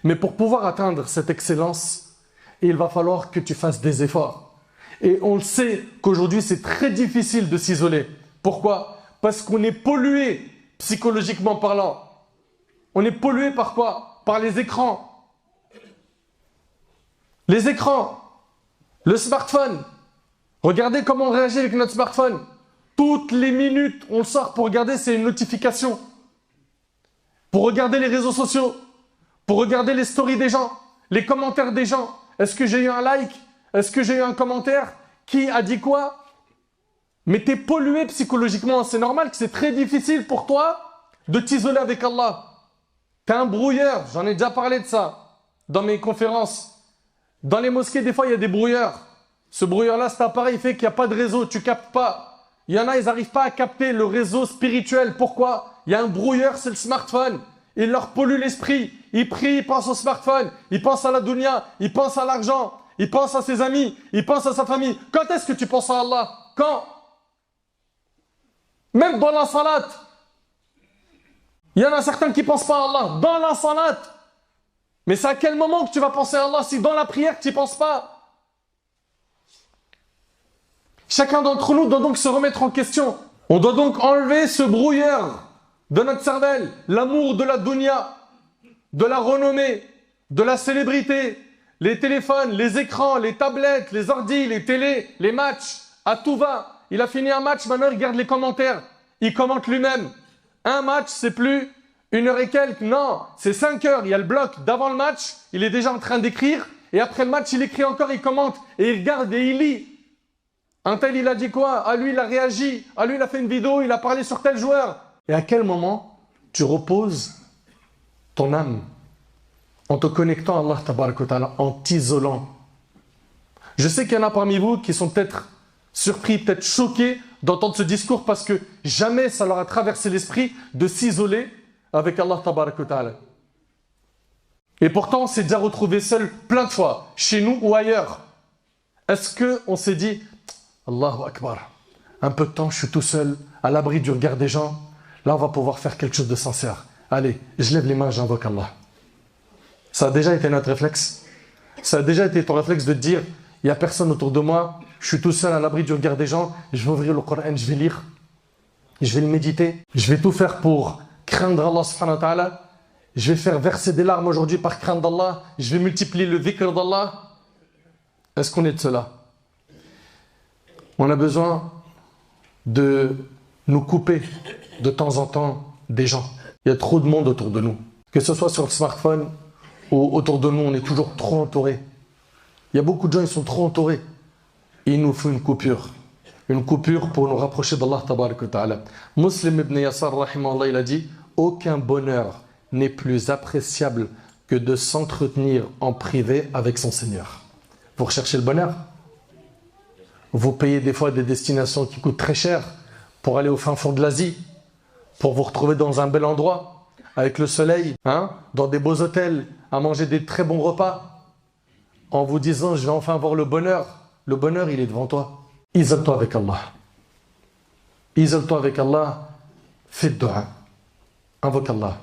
Mais pour pouvoir atteindre cette excellence, il va falloir que tu fasses des efforts. Et on le sait qu'aujourd'hui, c'est très difficile de s'isoler. Pourquoi? Parce qu'on est pollué, psychologiquement parlant. On est pollué par quoi? Par les écrans. Les écrans. Le smartphone. Regardez comment on réagit avec notre smartphone. Toutes les minutes, on le sort pour regarder, c'est une notification. Pour regarder les réseaux sociaux. Pour regarder les stories des gens. Les commentaires des gens. Est-ce que j'ai eu un like? Est-ce que j'ai eu un commentaire? Qui a dit quoi? Mais tu es pollué psychologiquement. C'est normal que c'est très difficile pour toi de t'isoler avec Allah. Tu es un brouilleur. J'en ai déjà parlé de ça dans mes conférences. Dans les mosquées, des fois, il y a des brouilleurs. Ce brouilleur-là, cet appareil fait qu'il n'y a pas de réseau. Tu ne captes pas. Il y en a, ils n'arrivent pas à capter le réseau spirituel. Pourquoi? Il y a un brouilleur, c'est le smartphone. Il leur pollue l'esprit. Ils prient, ils pensent au smartphone. Ils pensent à la dunya. Ils pensent à l'argent. Ils pensent à ses amis. Ils pensent à sa famille. Quand est-ce que tu penses à Allah? Quand? Même dans la salat. Il y en a certains qui ne pensent pas à Allah. Dans la salat. Mais c'est à quel moment que tu vas penser à Allah si dans la prière tu n'y penses pas? Chacun d'entre nous doit donc se remettre en question. On doit donc enlever ce brouilleur de notre cervelle. L'amour de la dunya, de la renommée, de la célébrité. Les téléphones, les écrans, les tablettes, les ordis, les télés, les matchs, à tout va. Il a fini un match, maintenant il regarde les commentaires. Il commente lui-même. Un match, c'est plus 1 heure et quelques, non, c'est 5 heures. Il y a le bloc d'avant le match, il est déjà en train d'écrire. Et après le match, il écrit encore, il commente. Et il regarde et il lit. Un tel, il a dit quoi? À lui, il a réagi. À lui, il a fait une vidéo, il a parlé sur tel joueur. Et à quel moment tu reposes ton âme en te connectant à Allah tabaraka wa ta'ala, en t'isolant? Je sais qu'il y en a parmi vous qui sont peut-être surpris, peut-être choqués d'entendre ce discours parce que jamais ça leur a traversé l'esprit de s'isoler avec Allah tabaraka wa ta'ala. Et pourtant, on s'est déjà retrouvé seul plein de fois, chez nous ou ailleurs. Est-ce qu'on s'est dit, Allahu Akbar, un peu de temps, je suis tout seul, à l'abri du regard des gens, là on va pouvoir faire quelque chose de sincère. Allez, je lève les mains, j'invoque Allah. Ça a déjà été notre réflexe. Ça a déjà été ton réflexe de te dire, il n'y a personne autour de moi, je suis tout seul à l'abri du regard des gens, je vais ouvrir le Coran, je vais lire, je vais le méditer, je vais tout faire pour craindre Allah subhanahu wa ta'ala, je vais faire verser des larmes aujourd'hui par crainte d'Allah, je vais multiplier le dhikr d'Allah. Est-ce qu'on est de cela? On a besoin de nous couper de temps en temps des gens. Il y a trop de monde autour de nous. Que ce soit sur le smartphone ou autour de nous, on est toujours trop entourés. Il y a beaucoup de gens, ils sont trop entourés. Et il nous faut une coupure. Une coupure pour nous rapprocher d'Allah tabaraka wa ta'ala. Muslim ibn Yasar, rahimahullah, il a dit, aucun bonheur n'est plus appréciable que de s'entretenir en privé avec son Seigneur. Vous recherchez le bonheur? Vous payez des fois des destinations qui coûtent très cher pour aller au fin fond de l'Asie, pour vous retrouver dans un bel endroit, avec le soleil, dans des beaux hôtels, à manger des très bons repas, en vous disant, je vais enfin avoir le bonheur. Le bonheur, il est devant toi. Isole-toi avec Allah. Isole-toi avec Allah. Fais dua. Invoque Allah.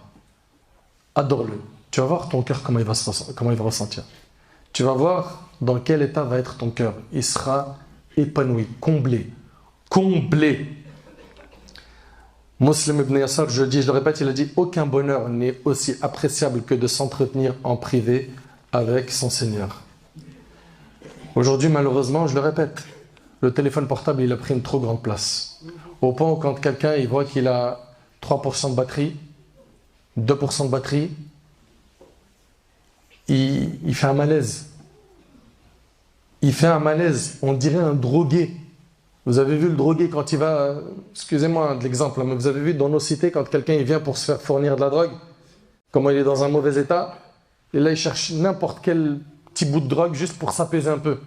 Adore-le. Tu vas voir ton cœur comment il va ressentir. Tu vas voir dans quel état va être ton cœur. Il sera épanoui, comblé. Comblé. Muslim ibn Yasar, je le répète, il a dit, aucun bonheur n'est aussi appréciable que de s'entretenir en privé avec son Seigneur. Aujourd'hui, malheureusement, je le répète, le téléphone portable, il a pris une trop grande place. Au point où quand quelqu'un il voit qu'il a 3% de batterie, 2% de batterie, il fait un malaise. Il fait un malaise, on dirait un drogué. Vous avez vu le drogué quand il va, excusez-moi de l'exemple, mais vous avez vu dans nos cités quand quelqu'un il vient pour se faire fournir de la drogue, comment il est dans un mauvais état, et là il cherche n'importe quel petit bout de drogue juste pour s'apaiser un peu.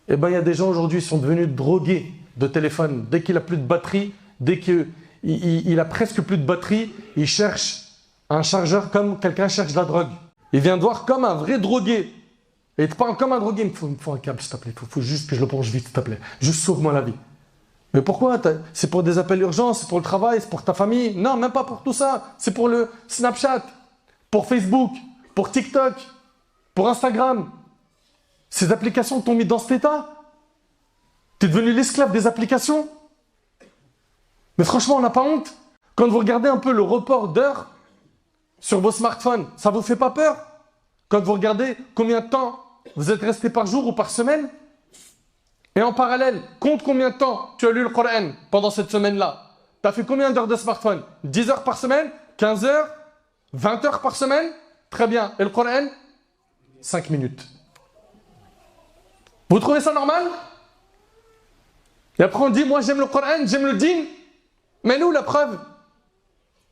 Et bien il y a des gens aujourd'hui qui sont devenus drogués de téléphone. Dès qu'il a plus de batterie, dès qu'il a presque plus de batterie, il cherche un chargeur comme quelqu'un cherche de la drogue. Il vient de voir comme un vrai drogué. Et il te parle comme un drogué, il me faut un câble s'il te plaît, il faut juste que je le branche vite s'il te plaît. Juste sauve-moi la vie. Mais pourquoi? C'est pour des appels urgents, c'est pour le travail, c'est pour ta famille? Non, même pas pour tout ça. C'est pour le Snapchat, pour Facebook, pour TikTok, pour Instagram. Ces applications t'ont mis dans cet état. Tu es devenu l'esclave des applications. Mais franchement, on n'a pas honte. Quand vous regardez un peu le report d'heures sur vos smartphones, ça vous fait pas peur? Quand vous regardez combien de temps vous êtes resté par jour ou par semaine? Et en parallèle, compte combien de temps tu as lu le Coran pendant cette semaine-là. Tu as fait combien d'heures de smartphone? 10 heures par semaine? 15 heures? 20 heures par semaine? Très bien. Et le Coran? 5 minutes. Vous trouvez ça normal? Et après on dit, moi j'aime le Coran, j'aime le dîn. Mais nous, la preuve.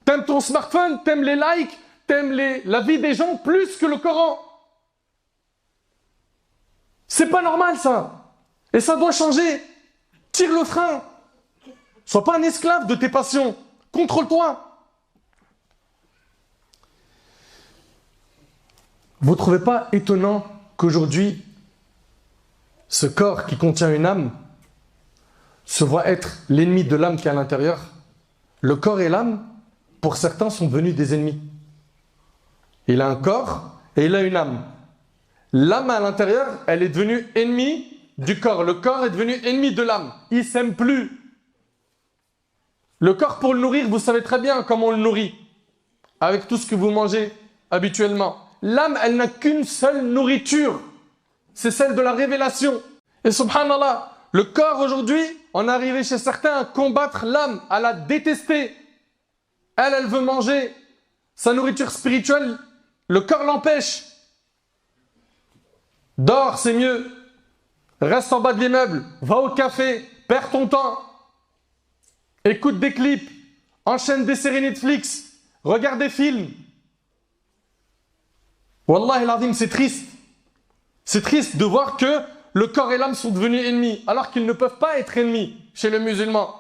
T'aimes ton smartphone, t'aimes les likes, t'aimes la vie des gens plus que le Coran. C'est pas normal ça. Et ça doit changer. Tire le frein. Sois pas un esclave de tes passions. Contrôle-toi. Vous ne trouvez pas étonnant qu'aujourd'hui, ce corps qui contient une âme se voit être l'ennemi de l'âme qui est à l'intérieur? Le corps et l'âme, pour certains, sont devenus des ennemis. Il a un corps et il a une âme. L'âme à l'intérieur, elle est devenue ennemie du corps. Le corps est devenu ennemi de l'âme. Il ne s'aime plus. Le corps, pour le nourrir, vous savez très bien comment on le nourrit. Avec tout ce que vous mangez habituellement. L'âme, elle n'a qu'une seule nourriture. C'est celle de la révélation. Et subhanallah, le corps aujourd'hui, on est arrivé chez certains à combattre l'âme, à la détester. Elle veut manger. Sa nourriture spirituelle, le corps l'empêche. Dors, c'est mieux. Reste en bas de l'immeuble. Va au café. Perds ton temps. Écoute des clips. Enchaîne des séries Netflix. Regarde des films. Wallahi l'azim, c'est triste. C'est triste de voir que le corps et l'âme sont devenus ennemis, alors qu'ils ne peuvent pas être ennemis chez le musulman,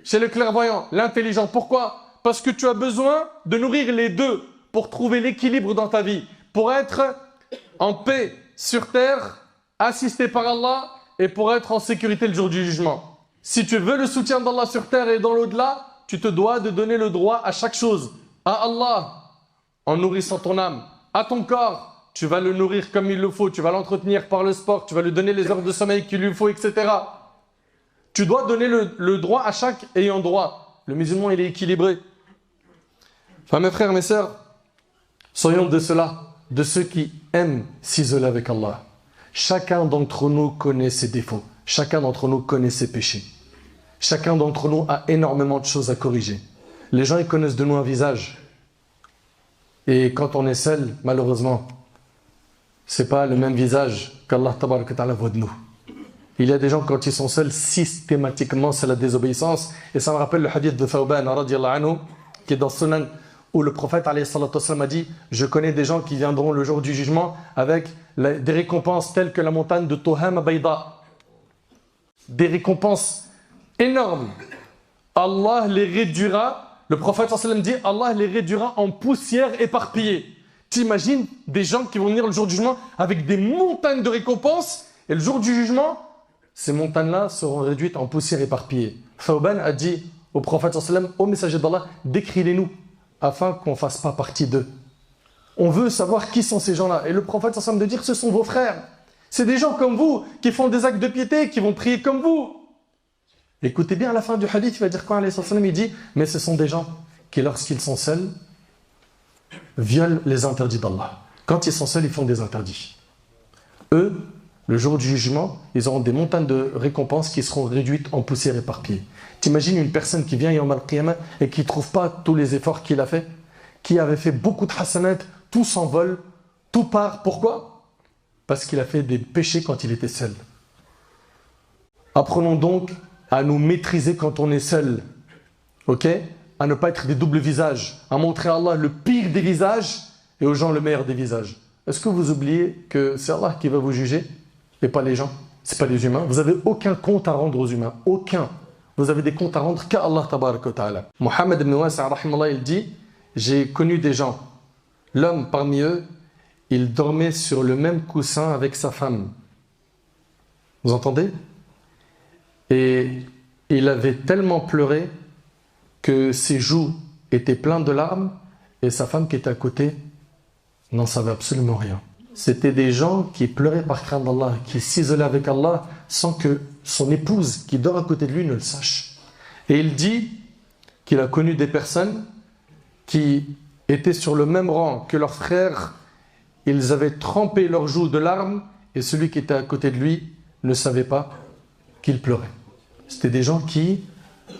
chez le clairvoyant, l'intelligent. Pourquoi? Parce que tu as besoin de nourrir les deux pour trouver l'équilibre dans ta vie, pour être en paix sur terre, assisté par Allah et pour être en sécurité le jour du jugement. Si tu veux le soutien d'Allah sur terre et dans l'au-delà, tu te dois de donner le droit à chaque chose. À Allah, en nourrissant ton âme. À ton corps, tu vas le nourrir comme il le faut, tu vas l'entretenir par le sport, tu vas lui donner les heures de sommeil qu'il lui faut, etc. Tu dois donner le droit à chaque ayant droit. Le musulman, il est équilibré. Enfin, mes frères, mes sœurs, soyons de ceux-là, de ceux qui aiment s'isoler avec Allah. Chacun d'entre nous connaît ses défauts. Chacun d'entre nous connaît ses péchés. Chacun d'entre nous a énormément de choses à corriger. Les gens, ils connaissent de nous un visage. Et quand on est seul, malheureusement, c'est pas le même visage qu'Allah Tabaraka Ta'ala voit de nous. Il y a des gens, quand ils sont seuls, systématiquement, c'est la désobéissance. Et ça me rappelle le hadith de Thawban, radiallahu anhu, qui est dans Sunan, où le prophète alayhi salatu wassalam, a dit « Je connais des gens qui viendront le jour du jugement avec des récompenses telles que la montagne de Tuhama Bayda. » Des récompenses énormes. Allah les réduira, le prophète sallam dit « Allah les réduira en poussière éparpillée. » T'imagines des gens qui vont venir le jour du jugement avec des montagnes de récompenses et le jour du jugement, ces montagnes-là seront réduites en poussière éparpillée. Thawban a dit au prophète sallam, au messager d'Allah, décris-les-nous afin qu'on ne fasse pas partie d'eux. On veut savoir qui sont ces gens-là. Et le prophète sallam de dire, ce sont vos frères. C'est des gens comme vous qui font des actes de piété, qui vont prier comme vous. Écoutez bien à la fin du hadith, il va dire quoi alayhi sallam, il dit, mais ce sont des gens qui, lorsqu'ils sont seuls, violent les interdits d'Allah. Quand ils sont seuls, ils font des interdits. Eux, le jour du jugement, ils auront des montagnes de récompenses qui seront réduites en poussière éparpillée. T'imagines une personne qui vient Yawm al-Qiyamah et qui ne trouve pas tous les efforts qu'il a fait, qui avait fait beaucoup de hasanat, tout s'envole, tout part. Pourquoi? Parce qu'il a fait des péchés quand il était seul. Apprenons donc à nous maîtriser quand on est seul. Ok? À ne pas être des doubles visages, à montrer à Allah le pire des visages et aux gens le meilleur des visages. Est-ce que vous oubliez que c'est Allah qui va vous juger et pas les gens? C'est pas les humains. Vous n'avez aucun compte à rendre aux humains. Aucun. Vous avez des comptes à rendre qu'à Allah tabaraka wa ta'ala. Mohammed ibn Wasi' rahimallah, il dit, j'ai connu des gens. L'homme parmi eux, il dormait sur le même coussin avec sa femme. Vous entendez? Et il avait tellement pleuré que ses joues étaient pleines de larmes et sa femme qui était à côté n'en savaient absolument rien. C'était des gens qui pleuraient par crainte d'Allah, qui s'isolaient avec Allah sans que son épouse, qui dort à côté de lui, ne le sache. Et il dit qu'il a connu des personnes qui étaient sur le même rang que leurs frères. Ils avaient trempé leurs joues de larmes et celui qui était à côté de lui ne savait pas qu'il pleurait. C'était des gens qui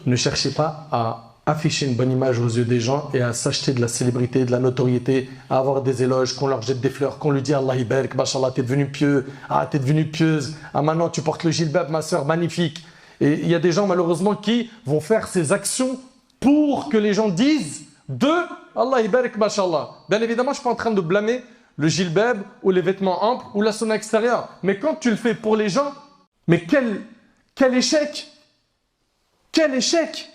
ne cherchaient pas à afficher une bonne image aux yeux des gens et à s'acheter de la célébrité, de la notoriété, à avoir des éloges, qu'on leur jette des fleurs, qu'on lui dit Allah ibarak, mashallah, t'es devenu pieux, t'es devenu pieuse, maintenant tu portes le jilbab, ma soeur, magnifique. Et il y a des gens malheureusement qui vont faire ces actions pour que les gens disent de Allah ibarak, mashallah. Bien évidemment, je ne suis pas en train de blâmer le jilbab ou les vêtements amples ou la sunna extérieure. Mais quand tu le fais pour les gens, mais quel échec! Quel échec!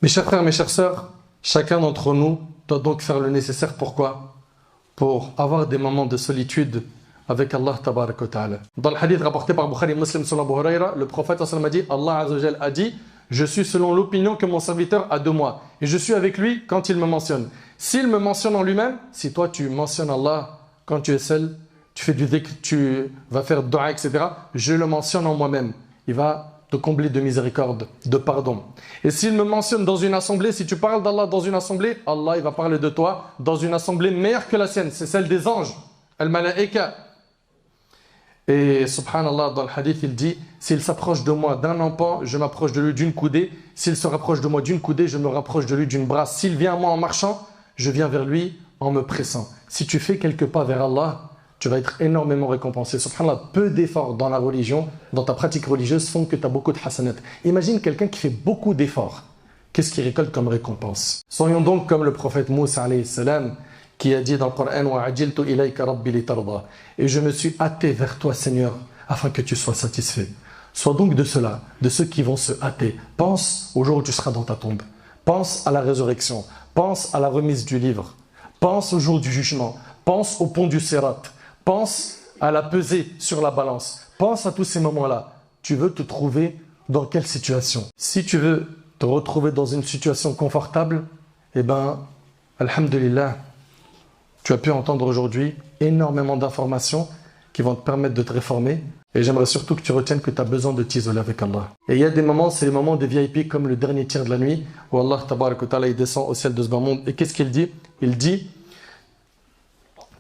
Mes chers frères, mes chères sœurs, chacun d'entre nous doit donc faire le nécessaire. Pourquoi? Pour avoir des moments de solitude avec Allah tabarak wa ta'ala. Dans le hadith rapporté par Bukhari Muslim sur Abu Huraira, le prophète a dit, Allah Azza wa Jal a dit, je suis selon l'opinion que mon serviteur a de moi et je suis avec lui quand il me mentionne. S'il me mentionne en lui-même, si toi tu mentionnes Allah quand tu es seul, tu fais du dhikr, tu vas faire dua, etc., je le mentionne en moi-même. Il va te combler de miséricorde, de pardon. Et s'il me mentionne dans une assemblée, si tu parles d'Allah dans une assemblée, Allah il va parler de toi dans une assemblée meilleure que la sienne, c'est celle des anges, al-malaika. Et subhanallah, dans le hadith, il dit, s'il s'approche de moi d'un empan, je m'approche de lui d'une coudée. S'il se rapproche de moi d'une coudée, je me rapproche de lui d'une brasse. S'il vient à moi en marchant, je viens vers lui en me pressant. Si tu fais quelques pas vers Allah, tu vas être énormément récompensé. Subhanallah, peu d'efforts dans la religion, dans ta pratique religieuse, font que tu as beaucoup de hasanat. Imagine quelqu'un qui fait beaucoup d'efforts. Qu'est-ce qu'il récolte comme récompense? Soyons donc comme le prophète Moussa alayhi salam, qui a dit dans le Coran « Wa'ajiltu ilayka rabbi litarda » et je me suis hâté vers toi, Seigneur, afin que tu sois satisfait. Sois donc de ceux-là, de ceux qui vont se hâter. Pense au jour où tu seras dans ta tombe. Pense à la résurrection. Pense à la remise du livre. Pense au jour du jugement. Pense au pont du Sirat. Pense à la pesée sur la balance. Pense à tous ces moments-là. Tu veux te trouver dans quelle situation? Si tu veux te retrouver dans une situation confortable, eh bien, alhamdulillah, tu as pu entendre aujourd'hui énormément d'informations qui vont te permettre de te réformer. Et j'aimerais surtout que tu retiennes que tu as besoin de t'isoler avec Allah. Et il y a des moments, c'est les moments des VIP comme le dernier tiers de la nuit, où Allah tabarak wa ta'ala, il descend au ciel de ce bas monde. Et qu'est-ce qu'il dit? Il dit,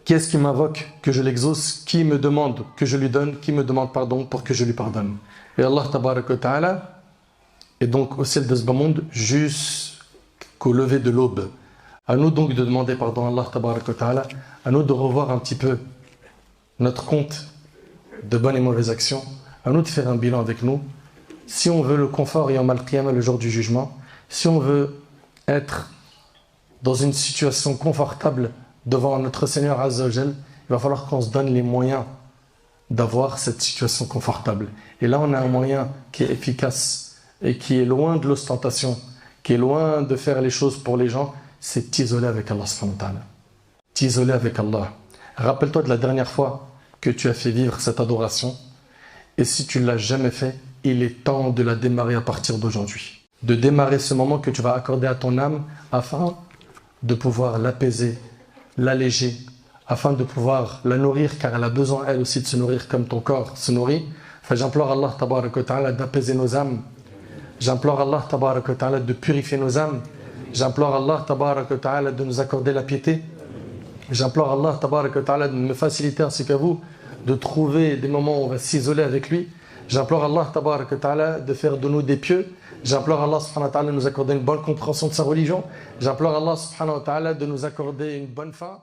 qui est-ce qui m'invoque que je l'exauce? Qui me demande que je lui donne? Qui me demande pardon pour que je lui pardonne? Et Allah tabarak wa ta'ala est donc au ciel de ce bas monde jusqu'au lever de l'aube. À nous donc de demander pardon à Allah tabarak wa ta'ala, à nous de revoir un petit peu notre compte de bonnes et mauvaises actions, à nous de faire un bilan avec nous. Si on veut le confort et en al-qiyamah, le jour du jugement, si on veut être dans une situation confortable devant notre Seigneur Azza wa Jal, il va falloir qu'on se donne les moyens d'avoir cette situation confortable. Et là, on a un moyen qui est efficace et qui est loin de l'ostentation, qui est loin de faire les choses pour les gens, c'est t'isoler avec Allah subhanahu wa ta'ala. T'isoler avec Allah. Rappelle-toi de la dernière fois que tu as fait vivre cette adoration. Et si tu ne l'as jamais fait, il est temps de la démarrer à partir d'aujourd'hui. De démarrer ce moment que tu vas accorder à ton âme afin de pouvoir l'apaiser, l'alléger, afin de pouvoir la nourrir, car elle a besoin elle aussi de se nourrir comme ton corps se nourrit. Enfin, j'implore Allah tabarak wa ta'ala d'apaiser nos âmes. J'implore Allah tabarak wa ta'ala de purifier nos âmes. J'implore Allah tabarak wa ta'ala de nous accorder la piété. J'implore Allah tabarak wa ta'ala de me faciliter ainsi qu'à vous de trouver des moments où on va s'isoler avec lui. J'implore Allah tabarak wa ta'ala de faire de nous des pieux. J'implore Allah subhanahu wa ta'ala de nous accorder une bonne compréhension de sa religion. J'implore Allah subhanahu wa ta'ala de nous accorder une bonne fin.